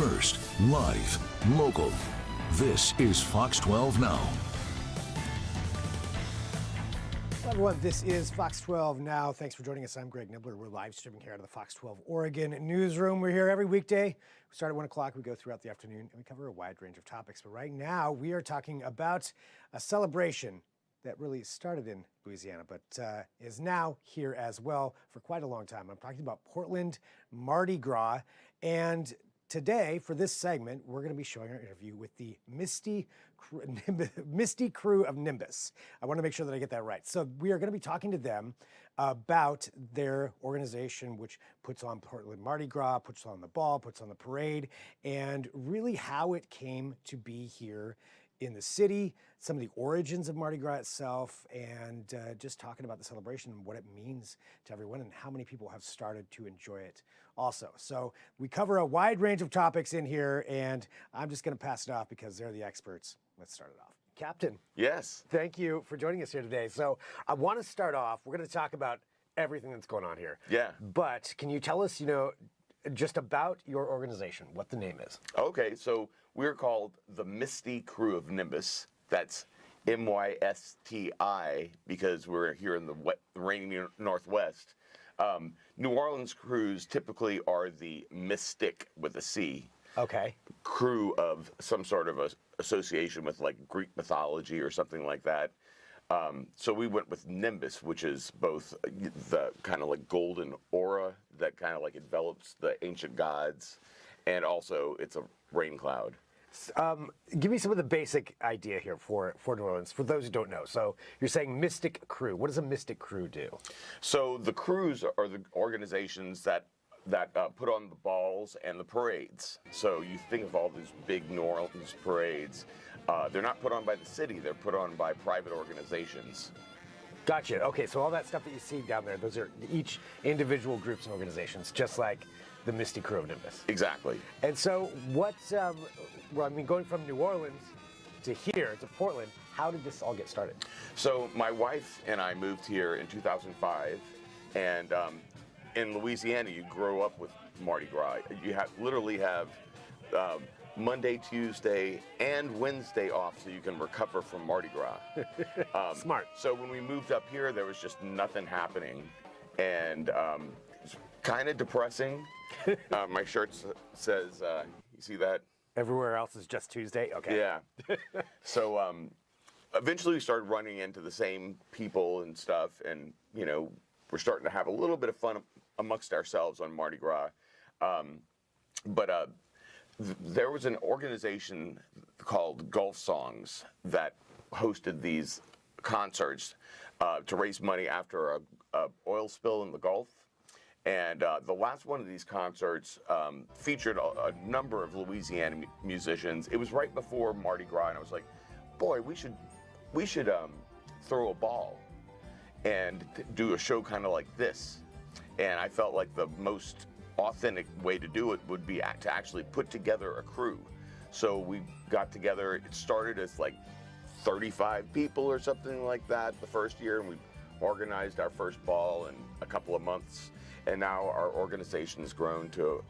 first, live, local. This is Fox 12 Now. Hello everyone, this is Fox 12 Now. Thanks for joining us. I'm Greg Nibbler. We're live streaming here out of the Fox 12 Oregon newsroom. We're here every weekday. We start at 1 o'clock, we go throughout the afternoon, and we cover a wide range of topics. But right now, we are talking about a celebration that really started in Louisiana, but is now here as well for quite a long time. I'm talking about Portland Mardi Gras. And today, for this segment, we're going to be showing our interview with the Misty Crew of Nimbus. I want to make sure that I get that right. So we are going to be talking to them about their organization, which puts on Portland Mardi Gras, puts on the ball, puts on the parade, and really how it came to be here in the city, some of the origins of Mardi Gras itself, and just talking about the celebration and what it means to everyone and how many people have started to enjoy it also. So we cover a wide range of topics in here, and I'm just going to pass it off because they're the experts. Let's start it off. Captain. Yes. Thank you for joining us here today. So I want to start off, we're going to talk about everything that's going on here. Yeah. But can you tell us, just about your organization, what the name is? Okay, so we're called the Misty Crew of Nimbus. That's MYSTI because we're here in the rainy Northwest. New Orleans crews typically are the mystic with a C. Okay. Crew of some sort of association with like Greek mythology or something like that. So we went with Nimbus, which is both the kind of like golden aura that kind of like envelops the ancient gods, and also it's a rain cloud. Give me some of the basic idea here for New Orleans, for those who don't know. So you're saying Mystic Crew. What does a Mystic Crew do? So the crews are the organizations that put on the balls and the parades. So you think of all these big New Orleans parades. They're not put on by the city, they're put on by private organizations. Gotcha. Okay, so all that stuff that you see down there, those are each individual groups and organizations, just like the Misty Crew of Nimbus. Exactly. And so going from New Orleans to here, to Portland, how did this all get started? So my wife and I moved here in 2005, and in Louisiana, you grow up with Mardi Gras. You literally have Monday, Tuesday, and Wednesday off so you can recover from Mardi Gras. Smart. So when we moved up here, there was just nothing happening, and it's kind of depressing. My shirt says, you see that? Everywhere else is just Tuesday? Okay. Yeah. So eventually we started running into the same people and stuff, and, we're starting to have a little bit of fun amongst ourselves on Mardi Gras. But there was an organization called Gulf Songs that hosted these concerts to raise money after a oil spill in the Gulf. And the last one of these concerts featured a number of Louisiana musicians. It was right before Mardi Gras, and I was like, boy, we should throw a ball and do a show kind of like this. And I felt like the most authentic way to do it would be to actually put together a crew. So we got together. It started as like 35 people or something like that the first year, and we organized our first ball in a couple of months. And now our organization has grown to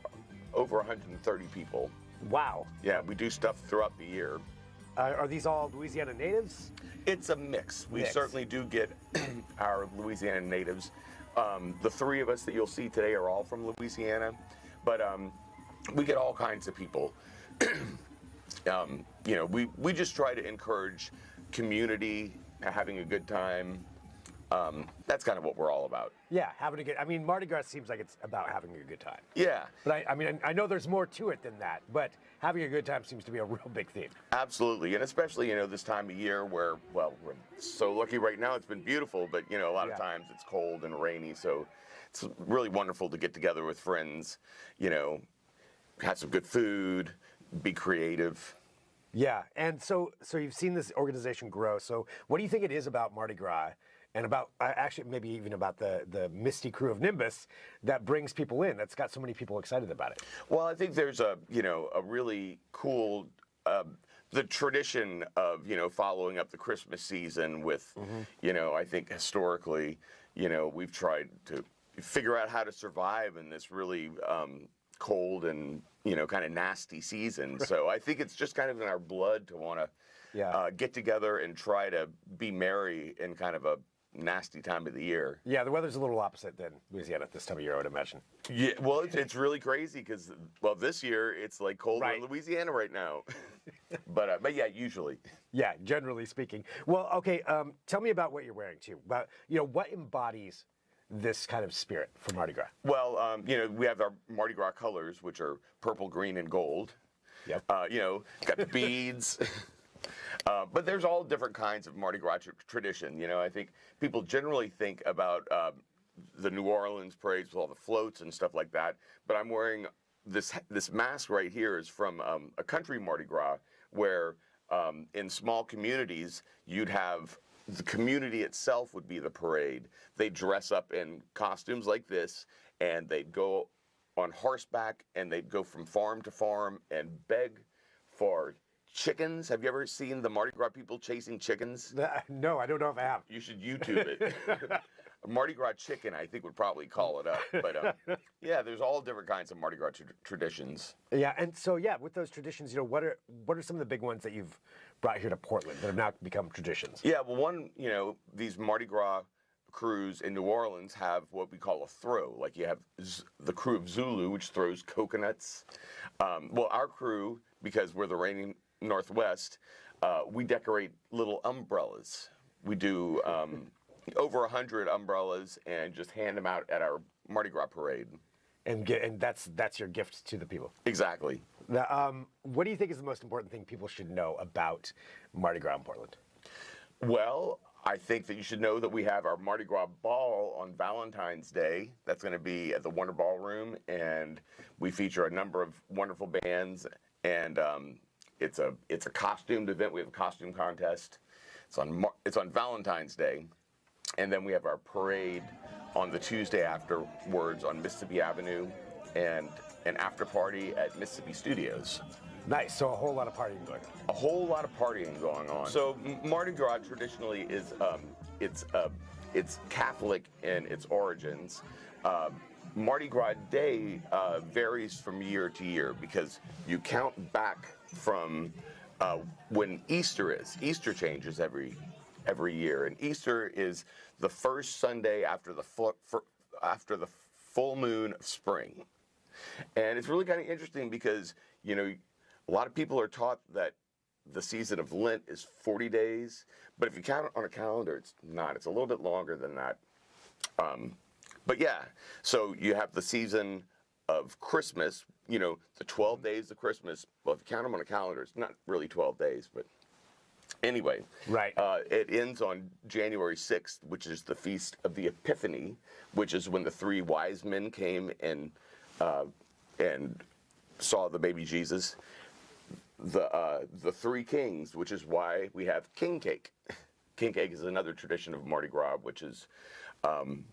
over 130 people. Wow. Yeah, we do stuff throughout the year. Are these all Louisiana natives? It's a mix. We certainly do get our Louisiana natives. The three of us that you'll see today are all from Louisiana, but we get all kinds of people. We just try to encourage community, having a good time. That's kind of what we're all about. Yeah, Mardi Gras seems like it's about having a good time. Yeah. But I know there's more to it than that, but having a good time seems to be a real big theme. Absolutely, and especially, this time of year where, well, we're so lucky right now, it's been beautiful, but, a lot of times it's cold and rainy, so it's really wonderful to get together with friends, have some good food, be creative. Yeah, and so you've seen this organization grow, so what do you think it is about Mardi Gras and about, actually maybe even about the Misty Crew of Nimbus that brings people in, that's got so many people excited about it? Well, I think there's a really cool, the tradition of, following up the Christmas season with, I think historically, we've tried to figure out how to survive in this really cold and kind of nasty season. So I think it's just kind of in our blood to want to get together and try to be merry in kind of a nasty time of the year. Yeah, the weather's a little opposite than Louisiana at this time of year, I would imagine. Yeah, well, it's really crazy because, well, this year it's like colder in Louisiana right now. but yeah, usually. Yeah, generally speaking. Well, okay, tell me about what you're wearing too. But what embodies this kind of spirit for Mardi Gras? Well, we have our Mardi Gras colors, which are purple, green, and gold. Yep. Got the beads. But there's all different kinds of Mardi Gras tradition. I think people generally think about the New Orleans parades with all the floats and stuff like that. But I'm wearing this mask right here is from a country Mardi Gras where in small communities you'd have the community itself would be the parade. They dress up in costumes like this and they'd go on horseback and they'd go from farm to farm and beg for chickens. Have you ever seen the Mardi Gras people chasing chickens? No, I don't know if I have. You should YouTube it. Mardi Gras chicken, I think, would probably call it up. But yeah, there's all different kinds of Mardi Gras traditions. Yeah, and so with those traditions, what are some of the big ones that you've brought here to Portland that have now become traditions? Yeah, well, one, these Mardi Gras crews in New Orleans have what we call a throw. Like you have the crew of Zulu, which throws coconuts. Well, our crew, because we're the reigning Northwest, we decorate little umbrellas. We do over 100 umbrellas and just hand them out at our Mardi Gras parade. And that's your gift to the people. Exactly. Now, what do you think is the most important thing people should know about Mardi Gras in Portland? Well, I think that you should know that we have our Mardi Gras ball on Valentine's Day. That's going to be at the Wonder Ballroom, and we feature a number of wonderful bands. And it's a costumed event. We have a costume contest. It's on Valentine's Day, and then we have our parade on the Tuesday afterwards on Mississippi Avenue, and an after party at Mississippi Studios. Nice. So a whole lot of partying going on. A whole lot of partying going on. So Mardi Gras traditionally is it's Catholic in its origins. Mardi Gras Day varies from year to year because you count back from when Easter is. Easter changes every year, and Easter is the first Sunday after the full moon of spring. And it's really kind of interesting because a lot of people are taught that the season of Lent is 40 days, but if you count it on a calendar, it's not. It's a little bit longer than that. But yeah, so you have the season of Christmas, the 12 days of Christmas. Well, if you count them on a calendar, it's not really 12 days, but anyway. Right. It ends on January 6th, which is the Feast of the Epiphany, which is when the three wise men came and saw the baby Jesus. The three kings, which is why we have king cake. King cake is another tradition of Mardi Gras, which is, I'm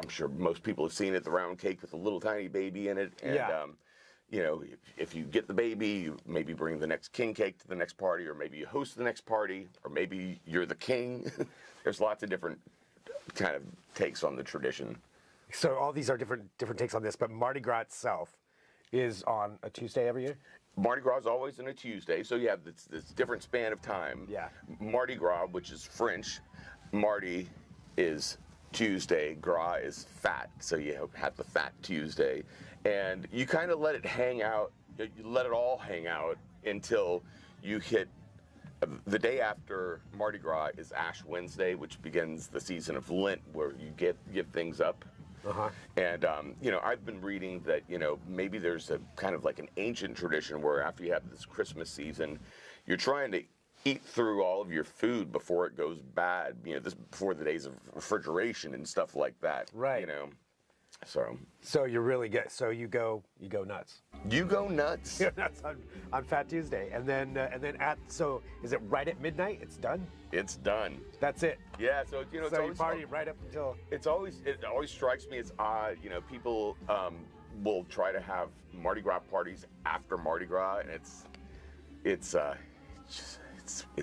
sure most people have seen it, the round cake with a little tiny baby in it. And, if you get the baby, you maybe bring the next king cake to the next party, or maybe you host the next party, or maybe you're the king. There's lots of different kind of takes on the tradition. So all these are different takes on this, but Mardi Gras itself is on a Tuesday every year? Mardi Gras is always on a Tuesday, so you have this different span of time. Yeah. Mardi Gras, which is French, Mardi is Tuesday, Gras is fat, so you have the Fat Tuesday. And you kind of let it hang out, you let it all hang out until you hit the day after Mardi Gras is Ash Wednesday, which begins the season of Lent, where you give things up. Uh-huh. And, I've been reading that, maybe there's a kind of like an ancient tradition where after you have this Christmas season, you're trying to eat through all of your food before it goes bad, before the days of refrigeration and stuff like that. Right. So you're really good. So you go nuts. You go nuts. You're nuts on Fat Tuesday, and then so is it right at midnight? It's done. It's done. That's it. Yeah. So it's so always you party right up until. It always strikes me as odd. People will try to have Mardi Gras parties after Mardi Gras, and it's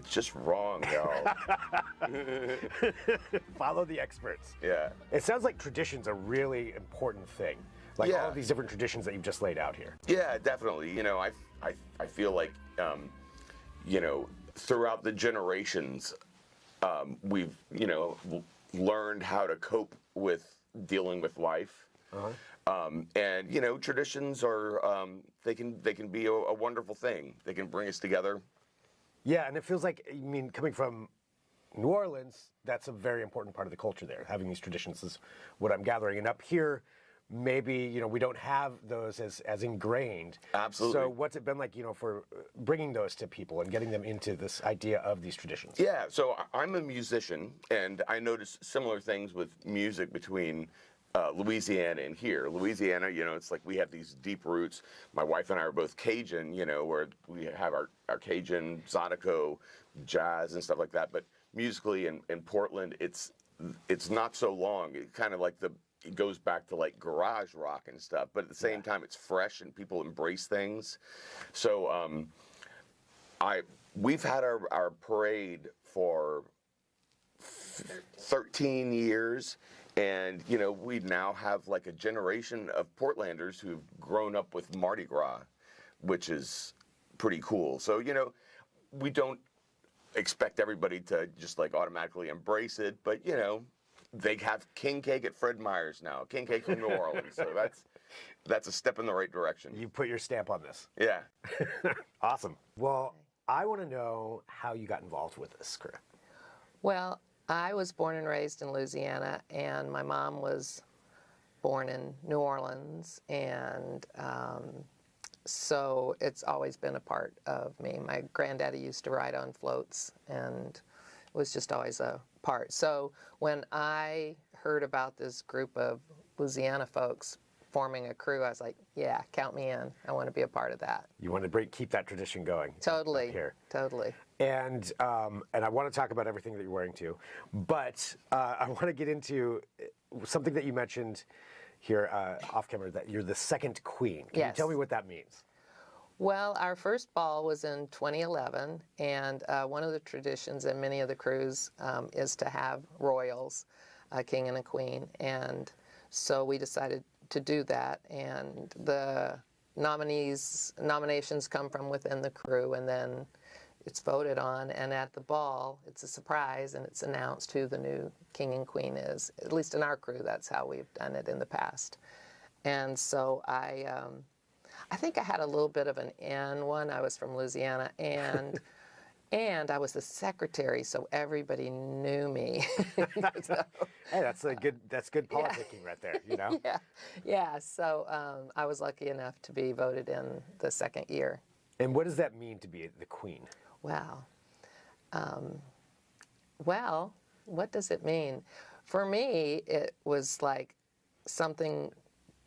just wrong, y'all. Follow the experts. Yeah. It sounds like tradition's a really important thing. Like all Yeah. of these different traditions that you've just laid out here. Yeah, definitely. You know, I feel like, you know, throughout the generations, we've, you know, learned how to cope with dealing with life. And you know, traditions are they can be a wonderful thing. They can bring us together. Yeah, and it feels like, I mean, coming from New Orleans, that's a very important part of the culture there. Having these traditions is what I'm gathering. And up here, maybe, you know, we don't have those as ingrained. Absolutely. So what's it been like, you know, for bringing those to people and getting them into this idea of these traditions? Yeah, so I'm a musician, and I noticed similar things with music between Louisiana and here. Louisiana, you know, it's like we have these deep roots. My wife and I are both Cajun, you know, where we have our Cajun, Zydeco, jazz and stuff like that. But musically in Portland, it's not so long. It kind of like it goes back to like garage rock and stuff. But at the same time, it's fresh and people embrace things. So we've had our parade for 13 years. And, you know, we now have like a generation of Portlanders who've grown up with Mardi Gras, which is pretty cool. So, you know, we don't expect everybody to just like automatically embrace it, but, you know, they have king cake at Fred Meyer's now, king cake from New Orleans. So that's a step in the right direction. You put your stamp on this. Yeah. Awesome. Well, I want to know how you got involved with this crew. Well, I was born and raised in Louisiana, and my mom was born in New Orleans, and so it's always been a part of me. My granddaddy used to ride on floats, and it was just always a part. So when I heard about this group of Louisiana folks forming a crew, I was like, yeah, count me in. I want to be a part of that. You want to keep that tradition going. Totally. Up here. Totally. And I want to talk about everything that you're wearing too, but I want to get into something that you mentioned here off camera, that you're the second queen. Can you tell me what that means? Well, our first ball was in 2011, and one of the traditions in many of the crews is to have royals, a king and a queen, and so we decided to do that, and the nominations come from within the crew, and then it's voted on, and at the ball, it's a surprise, and it's announced who the new king and queen is. At least in our crew, that's how we've done it in the past. And so I think I had a little bit of an N one. I was from Louisiana, and I was the secretary, so everybody knew me. So, Hey, that's good politicking right there, you know? yeah. So I was lucky enough to be voted in the second year. And what does that mean to be the queen? Wow. Well, what does it mean? For me, it was like something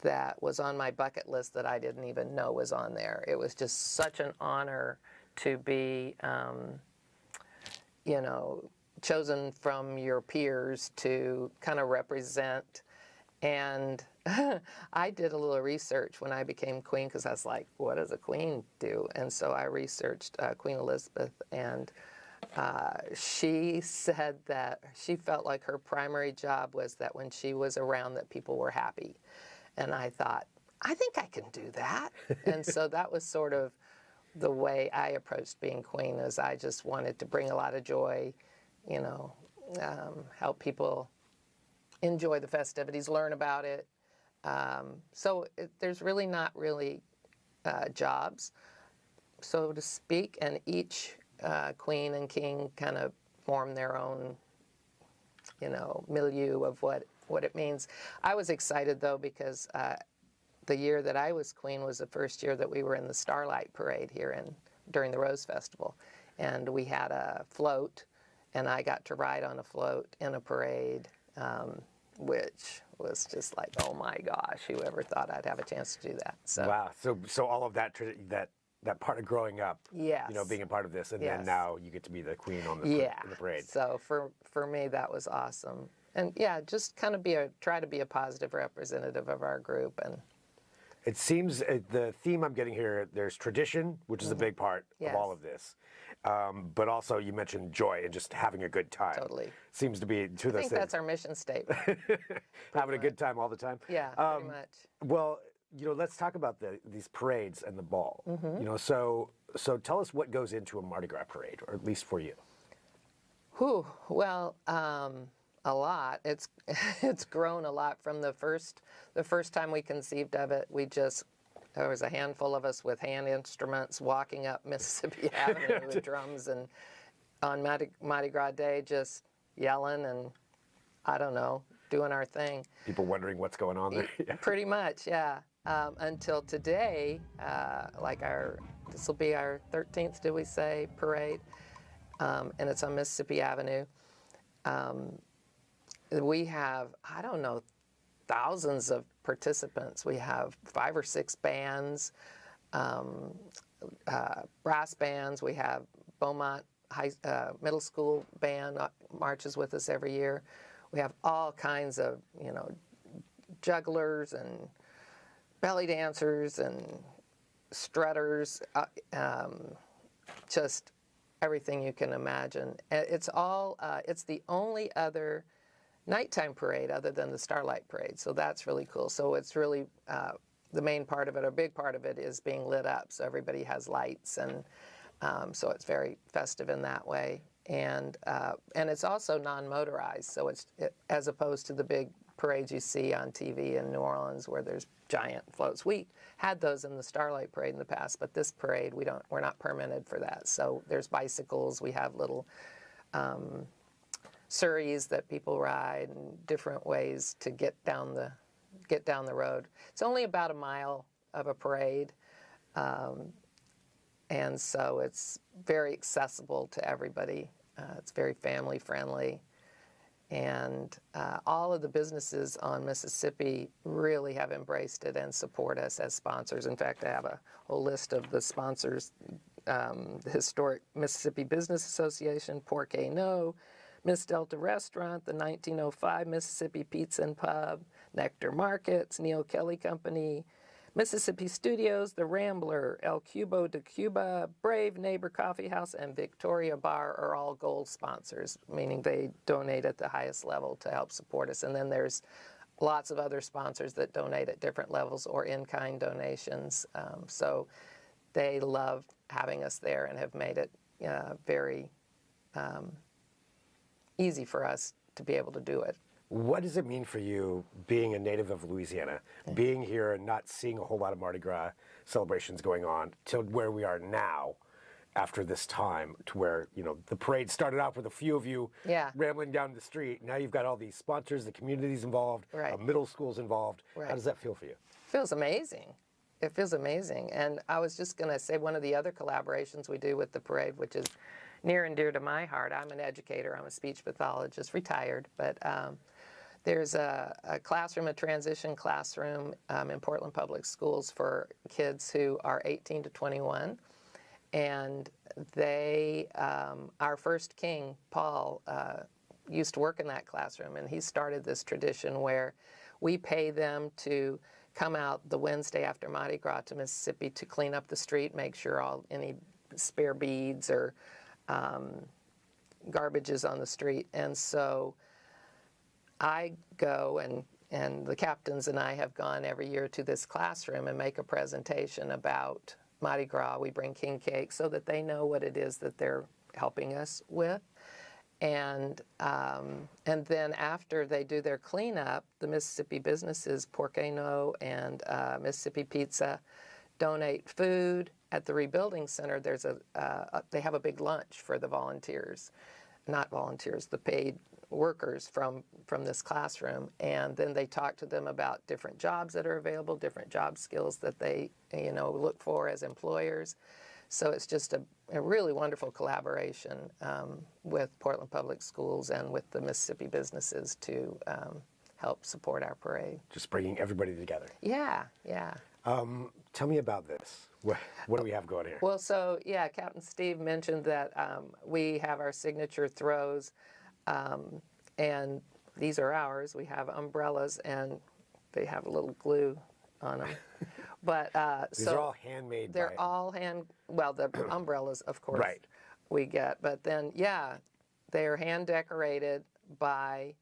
that was on my bucket list that I didn't even know was on there. It was just such an honor to be, you know, chosen from your peers to kind of represent. And I did a little research when I became queen, because I was like, what does a queen do? And so I researched Queen Elizabeth, and she said that she felt like her primary job was that when she was around that people were happy. And I thought, I think I can do that. And so that was sort of the way I approached being queen, is I just wanted to bring a lot of joy, you know, help people enjoy the festivities, learn about it. So there's really not really jobs, so to speak, and each queen and king kind of form their own, you know, milieu of what it means. I was excited, though, because the year that I was queen was the first year that we were in the Starlight Parade here during the Rose Festival. And we had a float, and I got to ride on a float in a parade, which was just like, oh my gosh, whoever thought I'd have a chance to do that. So. Wow. So all of that part of growing up, Yes. you know, being a part of this, and Yes. then now you get to be the queen on the in the parade. So for me, that was awesome. And yeah, just kind of try to be a positive representative of our group. It seems the theme I'm getting here, there's tradition, which is a big part of all of this. But also you mentioned joy and just having a good time. Totally. Seems to be two of those I think things. that's our mission statement. Having a good time all the time. Yeah, pretty much. Well, let's talk about these parades and the ball. So tell us what goes into a Mardi Gras parade, or at least for you. Whew. Well, a lot. It's it's grown a lot from the first time we conceived of it. There was a handful of us with hand instruments walking up Mississippi Avenue with drums, and on Mardi Gras Day just yelling and, I don't know, doing our thing. People wondering what's going on there. Pretty much, yeah. Until today, this will be our 13th, did we say, parade, and it's on Mississippi Avenue. We have, I don't know, thousands of participants. We have 5 or 6 bands, brass bands. We have Beaumont Middle School band marches with us every year. We have all kinds of, jugglers and belly dancers and strutters, just everything you can imagine. It's the only other nighttime parade other than the Starlight Parade, so that's really cool. So it's really the main part of it, or a big part of it, is being lit up, so everybody has lights, and so it's very festive in that way. And it's also non-motorized, so as opposed to the big parades you see on TV in New Orleans where there's giant floats. We had those in the Starlight Parade in the past, but this parade we're not permitted for that. So there's bicycles. We have little surreys that people ride, and different ways to get down the road. It's only about a mile of a parade, and so it's very accessible to everybody. It's very family friendly, and all of the businesses on Mississippi really have embraced it and support us as sponsors. In fact, I have a whole list of the sponsors: the Historic Mississippi Business Association, Porque No, Miss Delta Restaurant, the 1905 Mississippi Pizza and Pub, Nectar Markets, Neil Kelly Company, Mississippi Studios, The Rambler, El Cubo de Cuba, Brave Neighbor Coffee House, and Victoria Bar are all gold sponsors, meaning they donate at the highest level to help support us. And then there's lots of other sponsors that donate at different levels or in-kind donations. So they love having us there and have made it very easy for us to be able to do it. What does it mean for you, being a native of Louisiana, being here and not seeing a whole lot of Mardi Gras celebrations going on, to where we are now, after this time, to where, the parade started off with a few of you rambling down the street. Now you've got all these sponsors, the community's involved, middle school's involved. Right. How does that feel for you? Feels amazing. It feels amazing. And I was just going to say, one of the other collaborations we do with the parade, which is near and dear to my heart. I'm an educator. I'm a speech pathologist, retired, but there's a classroom, a transition classroom in Portland Public Schools for kids who are 18 to 21. And they, our first king, Paul, used to work in that classroom, and he started this tradition where we pay them to come out the Wednesday after Mardi Gras to Mississippi to clean up the street, make sure any spare beads or garbage is on the street. And so I go, and the captains and I have gone every year to this classroom and make a presentation about Mardi Gras. We bring king cake so that they know what it is that they're helping us with. And then after they do their cleanup, the Mississippi businesses, Porque No and Mississippi Pizza, donate food. At the Rebuilding Center, they have a big lunch for the volunteers, not volunteers, the paid workers from this classroom. And then they talk to them about different jobs that are available, different job skills that they look for as employers. So it's just a really wonderful collaboration with Portland Public Schools and with the Mississippi businesses to help support our parade. Just bringing everybody together. Yeah, yeah. Tell me about this. What do we have going here? Well, so yeah, Captain Steve mentioned that we have our signature throws, and these are ours. We have umbrellas, and they have a little glue on them. But These so are all handmade. they're all well, the umbrellas, of course, Right. we get. But then, yeah, they're hand decorated by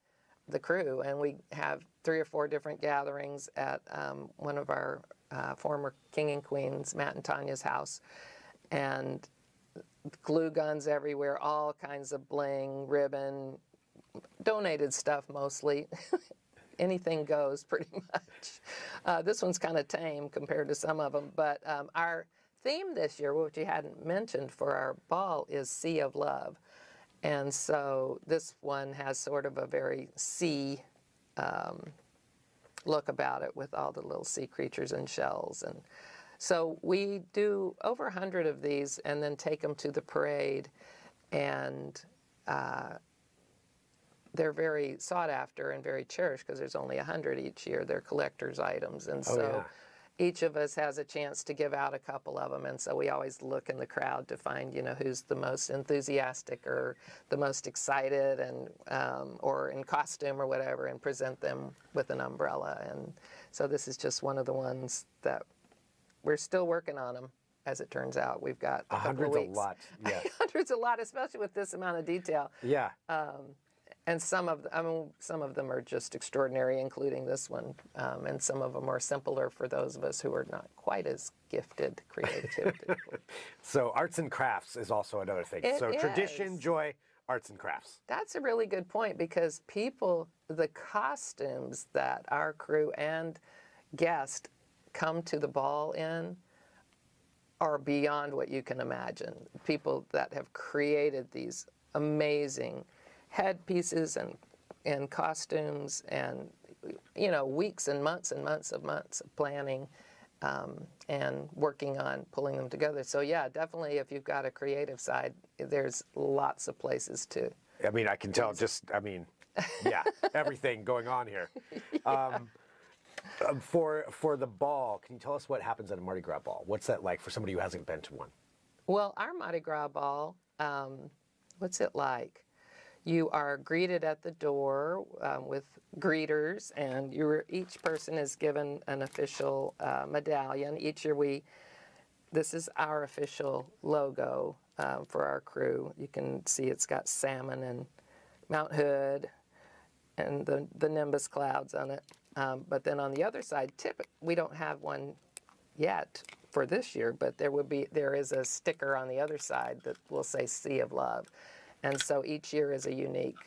the crew. And we have 3 or 4 different gatherings at one of our former king and queens, Matt and Tanya's house. And glue guns everywhere, all kinds of bling, ribbon, donated stuff mostly. Anything goes pretty much. This one's kind of tame compared to some of them, but our theme this year, which you hadn't mentioned for our ball, is Sea of Love. And so this one has sort of a very sea look about it with all the little sea creatures and shells. And so we do over 100 of these and then take them to the parade, and they're very sought after and very cherished because there's only 100 each year. They're collector's items. And so each of us has a chance to give out a couple of them. And so we always look in the crowd to find, who's the most enthusiastic or the most excited, and or in costume or whatever, and present them with an umbrella. And so this is just one of the ones that we're still working on them. As it turns out, we've got a couple of weeks. 100's a lot, yes. 100's a lot, especially with this amount of detail. Yeah. And some of them are just extraordinary, including this one. And some of them are simpler for those of us who are not quite as gifted creatively. So arts and crafts is also another thing. So tradition, joy, arts and crafts. That's a really good point, because the costumes that our crew and guests come to the ball in are beyond what you can imagine. People that have created these amazing headpieces and costumes, and weeks and months of planning and working on pulling them together. So yeah, definitely, if you've got a creative side, there's lots of places to. I mean, I can tell yeah, everything going on here. For the ball, can you tell us what happens at a Mardi Gras ball? What's that like for somebody who hasn't been to one? Well, our Mardi Gras ball, what's it like? You are greeted at the door with greeters, and each person is given an official medallion. Each year this is our official logo for our crew. You can see it's got salmon and Mount Hood and the Nimbus clouds on it. But then on the other side, we don't have one yet for this year, but there is a sticker on the other side that will say Sea of Love. And so each year is a unique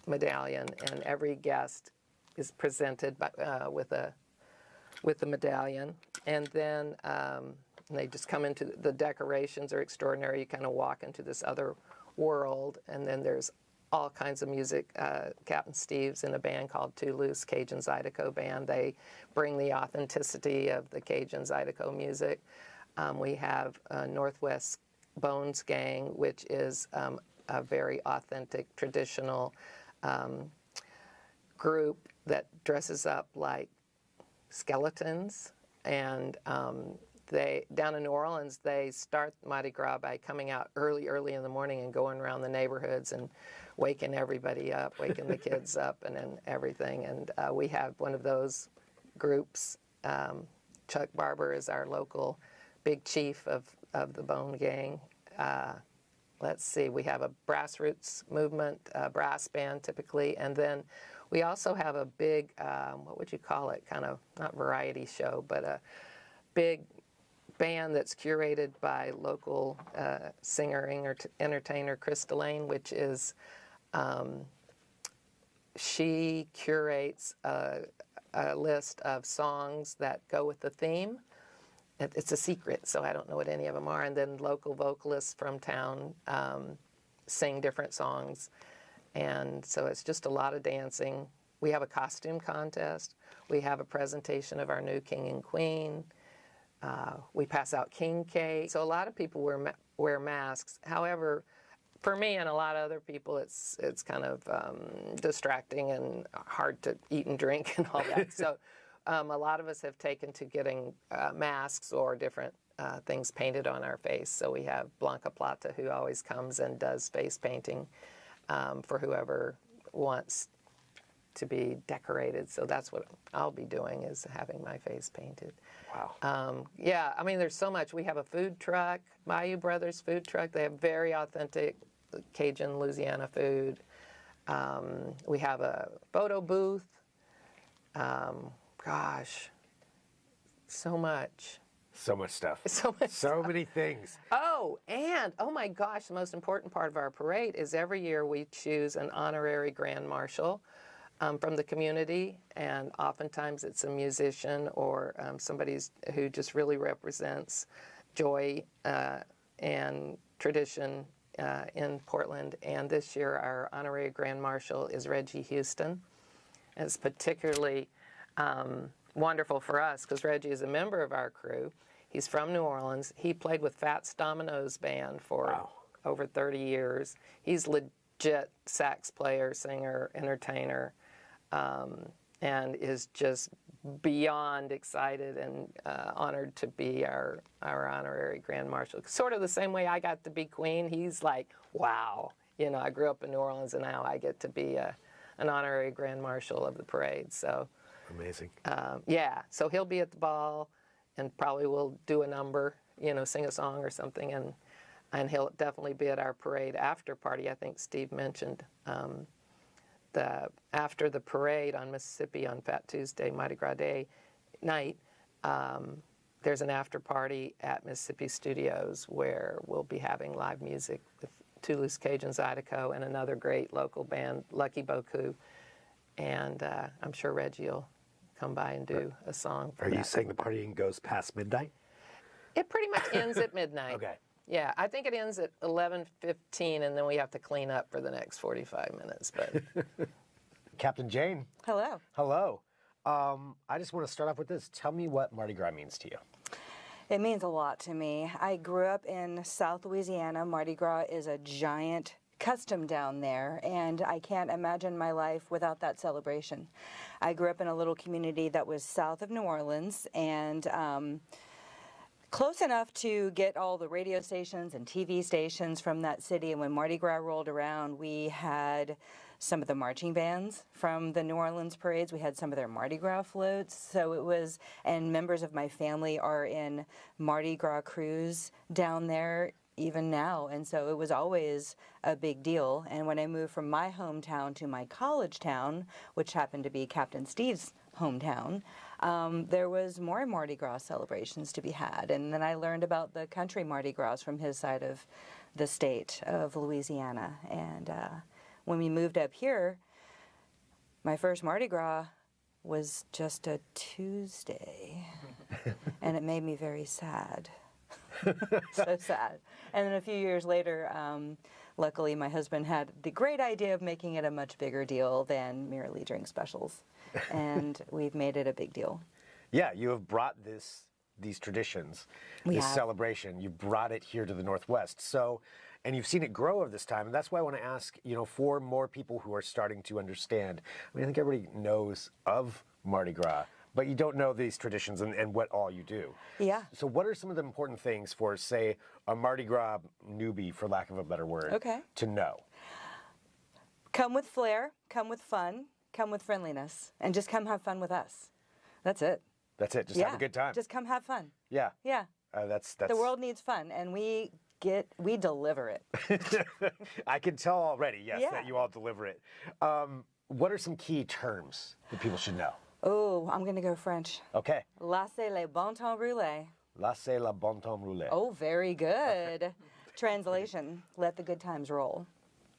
medallion, and every guest is presented with the medallion. And then they just come into the decorations are extraordinary. You kind of walk into this other world, and then there's all kinds of music. Captain Steve's in a band called Toulouse Cajun Zydeco Band. They bring the authenticity of the Cajun Zydeco music. We have Northwest Bones Gang, which is a very authentic, traditional group that dresses up like skeletons. And down in New Orleans, they start Mardi Gras by coming out early in the morning and going around the neighborhoods and waking everybody up, waking the kids up and everything. And we have one of those groups. Chuck Barber is our local big chief of the Bone Gang. Let's see, we have a grassroots movement, brass band typically, and then we also have a big, what would you call it, kind of, not variety show, but a big band that's curated by local singer, entertainer Chris Delane, which is, she curates a list of songs that go with the theme. It's a secret, so I don't know what any of them are. And then local vocalists from town sing different songs. And so it's just a lot of dancing. We have a costume contest. We have a presentation of our new king and queen. We pass out king cake. So a lot of people wear masks. However, for me and a lot of other people, it's kind of distracting and hard to eat and drink and all that. So a lot of us have taken to getting masks or different things painted on our face. So we have Blanca Plata, who always comes and does face painting for whoever wants to be decorated. So that's what I'll be doing, is having my face painted. Wow. Yeah, I mean, there's so much. We have a food truck, Bayou Brothers food truck. They have very authentic Cajun Louisiana food. We have a photo booth. Gosh, so much. So much stuff. So much So many things. Oh, and, oh my gosh, the most important part of our parade is every year we choose an honorary grand marshal from the community, and oftentimes it's a musician or somebody who just really represents joy and tradition in Portland. And this year our honorary grand marshal is Reggie Houston. And it's particularly wonderful for us because Reggie is a member of our crew. He's from New Orleans. He played with Fats Domino's band for over 30 years. He's legit sax player, singer, entertainer, and is just beyond excited and honored to be our honorary grand marshal. Sort of the same way I got to be queen. He's like, wow, you know, I grew up in New Orleans and now I get to be an honorary grand marshal of the parade. So amazing. Yeah, so he'll be at the ball and probably will do a number, you know, sing a song or something, and he'll definitely be at our parade after party. I think Steve mentioned after the parade on Mississippi on Fat Tuesday, Mardi Gras Day night, there's an after party at Mississippi Studios where we'll be having live music with Toulouse Cajun Zydeco and another great local band, Lucky Boku, and I'm sure Reggie will come by and do a song for Are that. you saying the partying goes past midnight? It pretty much ends at midnight. Okay. Yeah, I think it ends at 11:15, and then we have to clean up for the next 45 minutes. But Captain Jane. Hello. Hello. I just want to start off with this. Tell me what Mardi Gras means to you. It means a lot to me. I grew up in South Louisiana. Mardi Gras is a giant custom down there, and I can't imagine my life without that celebration. I grew up in a little community that was south of New Orleans, and close enough to get all the radio stations and TV stations from that city. And when Mardi Gras rolled around, we had some of the marching bands from the New Orleans parades. We had some of their Mardi Gras floats. So it was, and members of my family are in Mardi Gras crews down there even now, and so it was always a big deal. And when I moved from my hometown to my college town, which happened to be Captain Steve's hometown, there was more Mardi Gras celebrations to be had. And then I learned about the country Mardi Gras from his side of the state of Louisiana. And when we moved up here, my first Mardi Gras was just a Tuesday, and it made me very sad. So sad. And then a few years later, luckily my husband had the great idea of making it a much bigger deal than merely drink specials. And we've made it a big deal. Yeah, you have brought these traditions, this celebration. You brought it here to the Northwest. So, and you've seen it grow over this time. And that's why I want to ask, you know, for more people who are starting to understand. I mean, I think everybody knows of Mardi Gras, but you don't know these traditions and what all you do. Yeah. So what are some of the important things for, say, a Mardi Gras newbie, for lack of a better word, to know? Come with flair, come with fun, come with friendliness, and just come have fun with us. That's it. That's it. Just have a good time. Just come have fun. Yeah. Yeah. That's The world needs fun, and we deliver it. I can tell already, yes, Yeah. that you all deliver it. What are some key terms that people should know? Oh, I'm going to go French. Okay. Laissez les bon temps rouler. Laissez la bon temps rouler. Oh, very good. Translation, let the good times roll.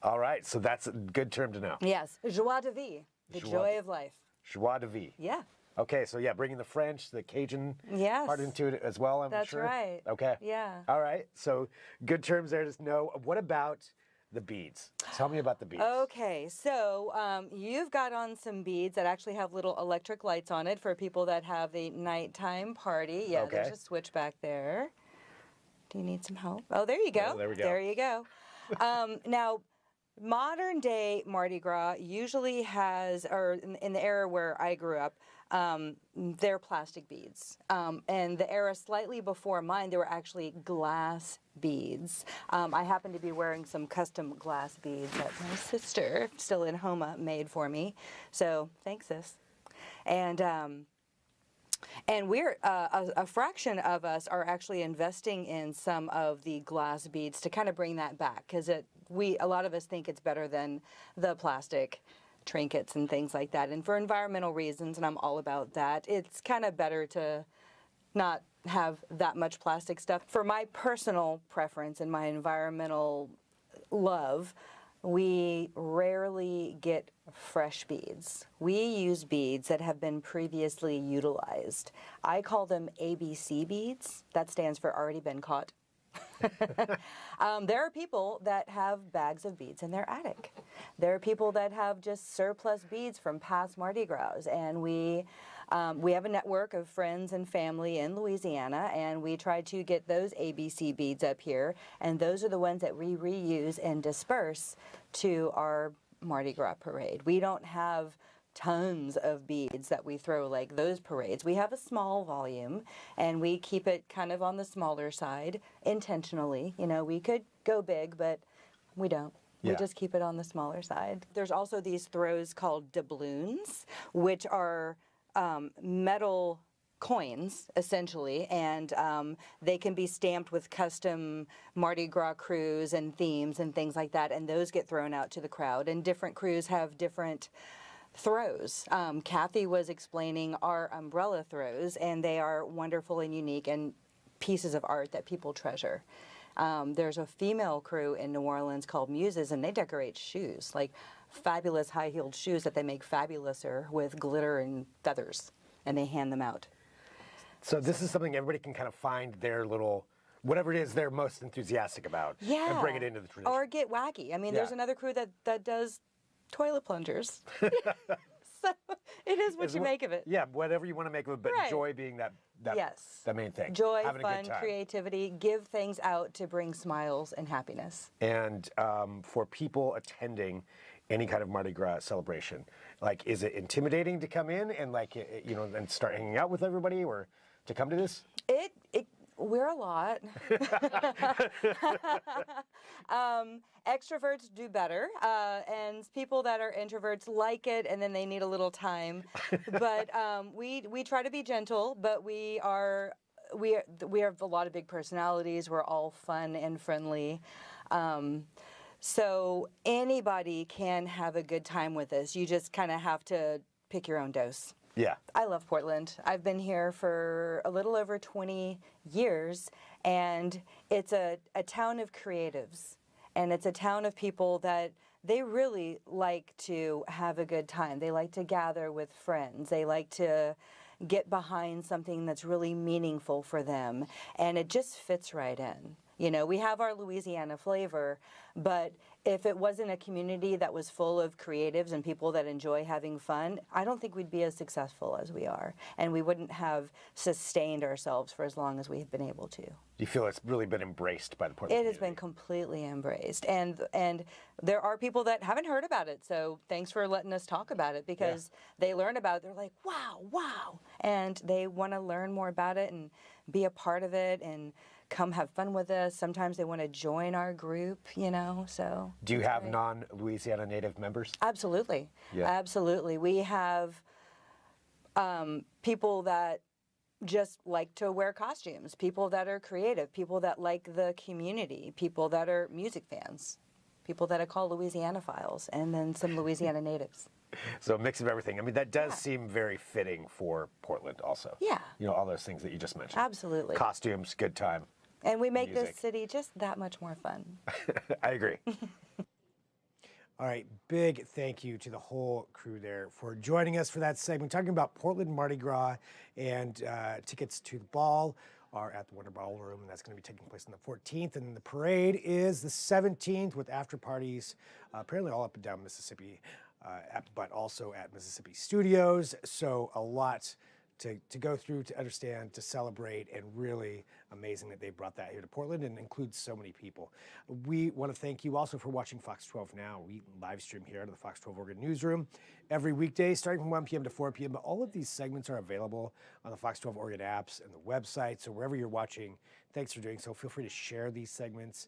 All right, so that's a good term to know. Yes, joie de vie, the joy of life. Joie de vie. Yeah. Okay, so yeah, bringing the French, the Cajun Yes. part into it as well, I'm That's sure. right. Okay. Yeah. All right, so good terms there to know. What about the beads? Tell me about the beads. Okay, so you've got on some beads that actually have little electric lights on it for people that have the nighttime party. Yeah, Okay. there's a switch back there. Do you need some help? Oh, there you go. Oh, there we go. There you go. Now, Modern day Mardi Gras usually has, or in the era where I grew up, they're plastic beads. And the era slightly before mine, they were actually glass beads. I happen to be wearing some custom glass beads that my sister, still in Homa, made for me. So thanks, sis. And we're a fraction of us are actually investing in some of the glass beads to kind of bring that back, because a lot of us think it's better than the plastic trinkets and things like that. And for environmental reasons, and I'm all about that, it's kind of better to not have that much plastic stuff. For my personal preference and my environmental love, we rarely get fresh beads. We use beads that have been previously utilized. I call them ABC beads. That stands for already been caught. There are people that have bags of beads in their attic. There are people that have just surplus beads from past Mardi Gras, and we have a network of friends and family in Louisiana, and we try to get those ABC beads up here, and those are the ones that we reuse and disperse to our Mardi Gras parade. We don't have tons of beads that we throw like those parades. We have a small volume, and we keep it kind of on the smaller side intentionally. You know, we could go big, but we don't. We Yeah. just keep it on the smaller side. There's also these throws called doubloons, which are metal coins, essentially, and they can be stamped with custom Mardi Gras crews and themes and things like that, and those get thrown out to the crowd, and different crews have different throws. Kathy was explaining our umbrella throws, and they are wonderful and unique and pieces of art that people treasure. There's a female crew in New Orleans called Muses, and they decorate shoes, like fabulous high-heeled shoes that they make fabulouser with glitter and feathers, and they hand them out. So this is something everybody can kind of find their little, whatever it is they're most enthusiastic about, and bring it into the tradition. Or get wacky. I mean, there's another crew that does toilet plungers. So it is what you make of it. Yeah, whatever you want to make of it, but Right. joy being that Yes. the main thing. Joy, Having a fun, good time. creativity, give things out to bring smiles and happiness. And for people attending any kind of Mardi Gras celebration, like, is it intimidating to come in and and start hanging out with everybody, or to come to this? We're a lot. Extroverts do better, and people that are introverts like it, and then they need a little time. But we try to be gentle, but we have a lot of big personalities. We're all fun and friendly. So anybody can have a good time with us. You just kind of have to pick your own dose. Yeah. I love Portland. I've been here for a little over 20 years, and it's a town of creatives, and it's a town of people that they really like to have a good time. They like to gather with friends. They like to get behind something that's really meaningful for them, and it just fits right in. You know, we have our Louisiana flavor, but if it wasn't a community that was full of creatives and people that enjoy having fun, I don't think we'd be as successful as we are, and we wouldn't have sustained ourselves for as long as we've been able to. Do you feel it's really been embraced by the Portland It has been completely embraced, and there are people that haven't heard about it, so thanks for letting us talk about it, because they learn about it, they're like, wow, and they want to learn more about it and be a part of it and come have fun with us. Sometimes they want to join our group, so. Do you have non-Louisiana native members? Absolutely. Yeah. Absolutely. We have people that just like to wear costumes, people that are creative, people that like the community, people that are music fans, people that I call Louisiana Files, and then some Louisiana natives. So a mix of everything. I mean, that does seem very fitting for Portland also. Yeah. All those things that you just mentioned. Absolutely. Costumes, good time. And we make Music. this city just that much more fun. I agree. All right, big thank you to the whole crew there for joining us for that segment, talking about Portland Mardi Gras, and tickets to the ball are at the Wonder Ballroom, and that's going to be taking place on the 14th, and the parade is the 17th with after parties, apparently all up and down Mississippi, but also at Mississippi Studios, so a lot to go through, to understand, to celebrate, and really amazing that they brought that here to Portland and includes so many people. We want to thank you also for watching Fox 12 Now. We live stream here out of the Fox 12 Oregon newsroom every weekday starting from 1 p.m. to 4 p.m. But all of these segments are available on the Fox 12 Oregon apps and the website. So wherever you're watching, thanks for doing so. Feel free to share these segments.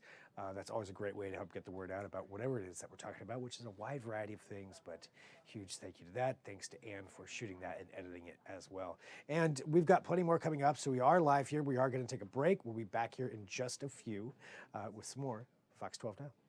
That's always a great way to help get the word out about whatever it is that we're talking about, which is a wide variety of things, but huge thank you to that. Thanks to Ann for shooting that and editing it as well. And we've got plenty more coming up, so we are live here. We are going to take a break. We'll be back here in just a few with some more Fox 12 Now.